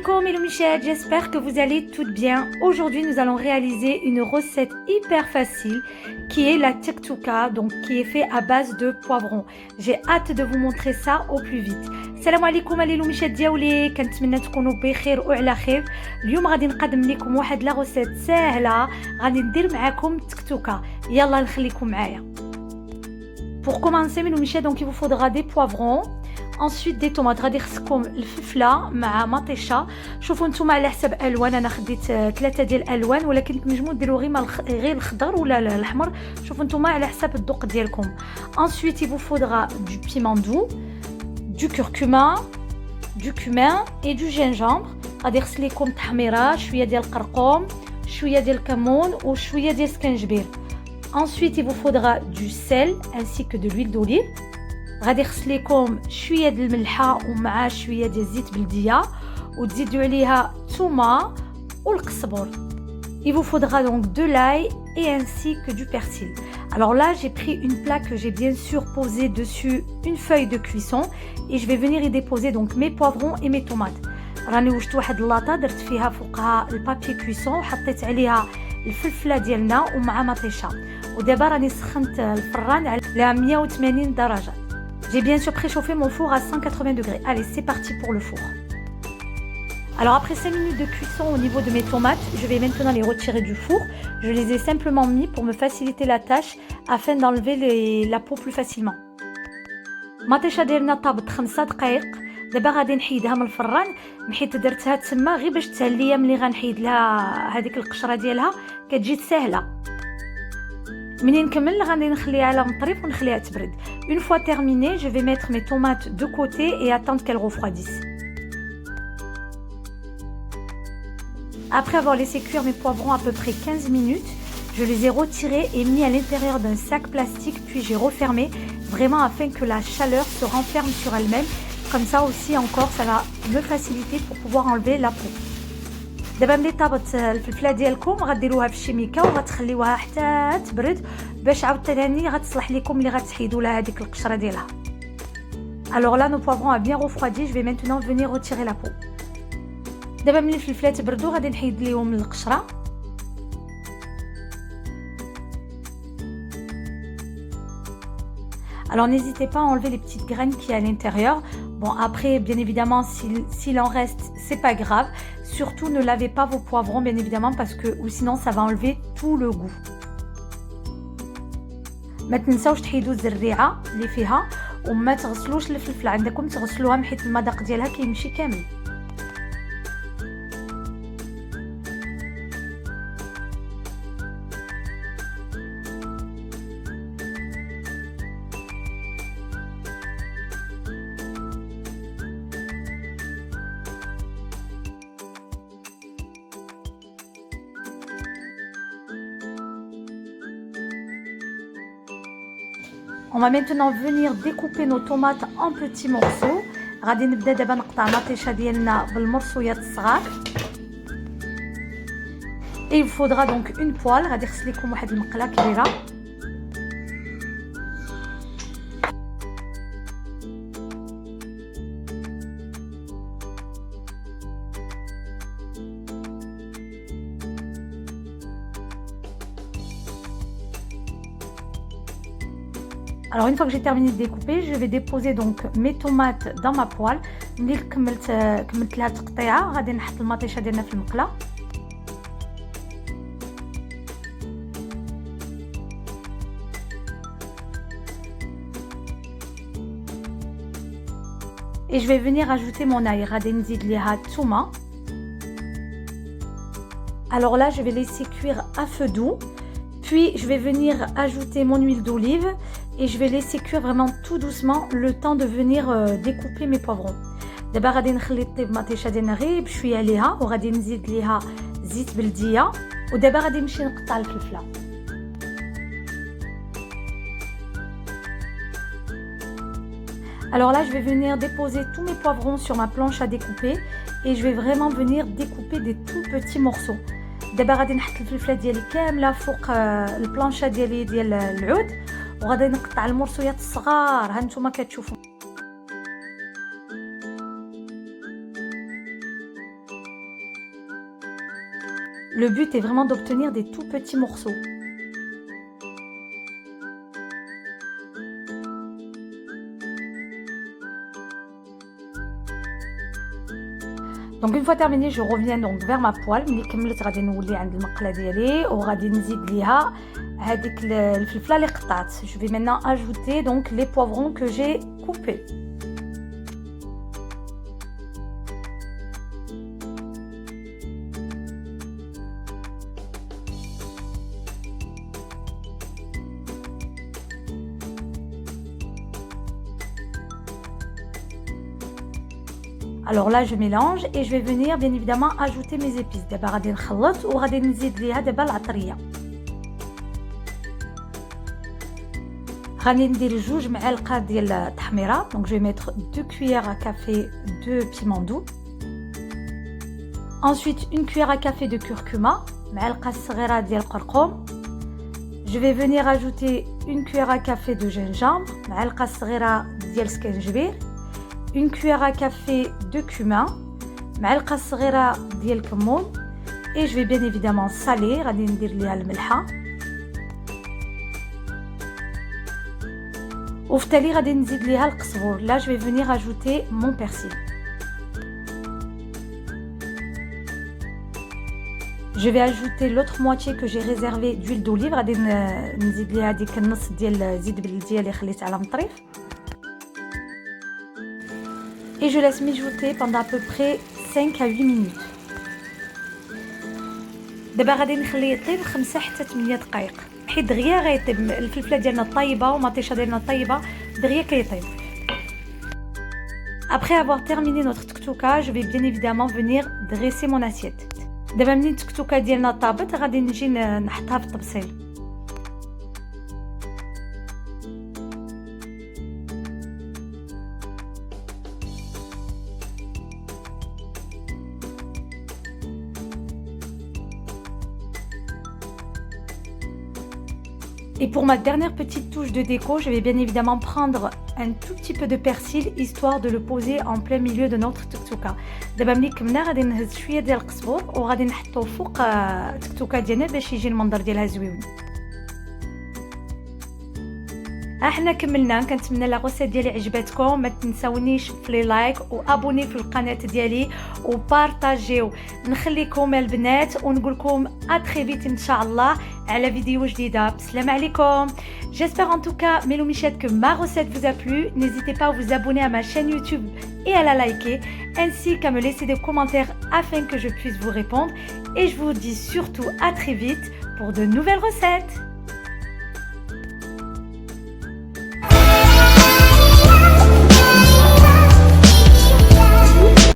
alaikum et Michel, j'espère que vous allez toutes bien. Aujourd'hui, nous allons réaliser une recette hyper facile qui est la tiktouka, donc qui est fait à base de poivrons. J'ai hâte de vous montrer ça au plus vite. السلام عليكم علي لوميشات دياولي، كنتمنى تكونوا بخير وعلى خير. اليوم غادي نقدم لكم واحد لا غوسيت ساهله، غادي ندير معكم تكتوكه. يلا نخليكم معايا. Pour commencer mes لوميشات، donc il vous faudra des poivrons. ensuite des tomates. غادي خصكم الفلفله مع مطيشه. شوفوا نتوما على حسب الوان، انا خديت 3 ديال الالوان، ولكن تنجموا ديروا غير الخضر ولا الاحمر، شوفوا نتوما على حسب الذوق ديالكم. ensuite il vous faudra du piment doux, du curcuma, du cumin et du gingembre. غادي يخص لكم تحميره، شويه ديال القرقوم، شويه ديال الكمون وشويه ديال السكنجبير. ensuite il vous faudra du sel ainsi que de l'huile d'olive. غادي يخص لكم شويه ديال الملحه ومع شويه ديال الزيت بلديه، وتزيدوا عليها الثومه والقزبر. Il vous faudra donc de l'ail et ainsi que du persil. Alors là, j'ai pris une plaque que j'ai bien sûr posé dessus une feuille de cuisson et je vais venir y déposer donc mes poivrons et mes tomates. راني وجدت واحد اللاطه درت فيها فوقها البابي كويسون وحطيت عليها الفلفله ديالنا ومع مطيشه، ودابا راني سخنت الفران على 180 درجه. J'ai bien sûr préchauffé mon four à 180 degrés. Allez, c'est parti pour le four. Alors après 5 minutes de cuisson au niveau de mes tomates, je vais maintenant les retirer du four. Je les ai simplement mis pour me faciliter la tâche afin d'enlever la peau plus facilement. مطيشه ديالنا طابت 5 دقائق. دابا غادي نحيدها من الفران، حيت درتها تما غير باش تسهل ليا ملي غنحيد لها هذيك القشره ديالها كتجي سهله. منين نكمل غادي نخليها على مطريف ونخليها تبرد. Une fois terminé, je vais mettre mes tomates de côté et attendre qu'elles refroidissent. Après avoir laissé cuire mes poivrons à peu près 15 minutes, je les ai retirés et mis à l'intérieur d'un sac plastique, puis j'ai refermé vraiment afin que la chaleur se renferme sur elle-même. Comme ça aussi encore, ça va me faciliter pour pouvoir enlever la peau. دابا ملي طابت الفلفله ديالكم غديروها في الشيميكا وغتخليوها حتى تبرد باش عاوتاني غتصلح لكم ملي غتحيدوا لها هذيك القشره ديالها. Alors là nos poivrons a bien refroidi, je vais maintenant venir retirer la peau. دابا ملي الفلفلات تبردوا غادي نحيد ليهم القشره. Alors n'hésitez pas à enlever les petites graines qui y a à l'intérieur. Bon après bien évidemment s'il en reste c'est pas grave. Surtout ne lavez pas vos poivrons bien évidemment parce que ou sinon ça va enlever tout le goût. ما تنساوش تحيدوا الزريعه اللي فيها وما تغسلوش الفلفله عندكم، تغسلوها حيت المذاق ديالها كيمشي كامل. On va maintenant venir découper nos tomates en petits morceaux. غادي نبدا دابا نقطع مطيشه ديالنا بالمرصويات الصغار. Et il faudra donc une poêle. غادي يخص لكم واحد المقله كبيره. Alors une fois que j'ai terminé de découper, je vais déposer donc mes tomates dans ma poêle. ملي كملت لها التقطيعه غادي نحط المطيشه ديالنا في المقله. Et je vais venir ajouter mon ail. غادي نزيد ليها الثومه. Alors là je vais laisser cuire à feu doux. Puis je vais venir ajouter mon huile d'olive et je vais laisser cuire vraiment tout doucement le temps de venir découper mes poivrons. دابا غادي نخلي طيب مطيشه ديالنا غير بشويه عليها وغادي نزيد ليها زيت بلديه، ودابا غادي نمشي نقطع الفلفله. Alors là je vais venir déposer tous mes poivrons sur ma planche à découper et je vais vraiment venir découper des tout petits morceaux. دابا غادي نحط الفلفله ديالي كامله فوق البلانشه ديالي ديال العود وغادي نقطع المرصويات الصغار. ها نتوما كتشوفوا Le but est vraiment d'obtenir des tout petits morceaux. Donc une fois terminé, je reviens donc vers ma poêle. ملي كملت غادي نولي عند المقله ديالي وغادي نزيد ليها هذيك الفلفله اللي قطعت. Je vais maintenant ajouter donc les poivrons que j'ai coupés. Alors là je mélange et je vais venir bien évidemment ajouter mes épices. دابا غادي نخلط وغادي نزيد ليها دابا العطريه. غادي ندير 2 معالق ديال التحميره. Donc je vais mettre 2 cuillères à café de piment doux. Ensuite une cuillère à café de curcuma, معلقه صغيره ديال القرقوم. Je vais venir ajouter une cuillère à café de gingembre, معلقه صغيره ديال السكنجبير. Une cuillère à café de cumin, معلقه صغيره ديال الكمون. Et je vais bien évidemment saler. غادي ندير ليها الملحه. وفي التالي غادي نزيد ليها القزبور. Là je vais venir ajouter mon persil. Je vais ajouter l'autre moitié que j'ai réservé d'huile d'olive. غادي نزيد ليها ديك النص ديال زيت بلديه اللي خليت على مطريف. Et je laisse mijoter pendant à peu près 5 à 8 minutes. دابا غادي نخليه يطيب 5 حتى 8 دقائق حيت دغيا غيطيب. الفلفله ديالنا طيبه ومطيشه ديالنا طيبه دغيا كيطيب. Après avoir terminé notre tuktuka, je vais bien évidemment venir dresser mon assiette. دابا منين التكتوكه ديالنا طابت غادي نجي نحطها في الطبسيل. Et pour ma dernière petite touche de déco, je vais bien évidemment prendre un tout petit peu de persil histoire de le poser en plein milieu de notre tuktuka. دابا ملي كملنا غادي نهز شويه ديال القزبور وغادي نحطوه فوق التكتوكه ديالنا باش يجي المنظر ديالها زويون. احنا كملنا. كنتمنى لا غوسيت ديالي عجبتكم. ما تنساونيش في لي لايك وابوني في القناه ديالي وبارطاجيو. نخليكم البنات ونقول لكم اتري ان شاء الله على فيديو جديده. بسلام عليكم. J'espère en tout cas, mes loumichettes, que ma recette vous a plu. N'hésitez pas à vous abonner à ma chaîne YouTube et à la liker, ainsi qu'à me laisser des commentaires afin que je puisse vous répondre. Et je vous dis surtout à très vite pour de nouvelles recettes.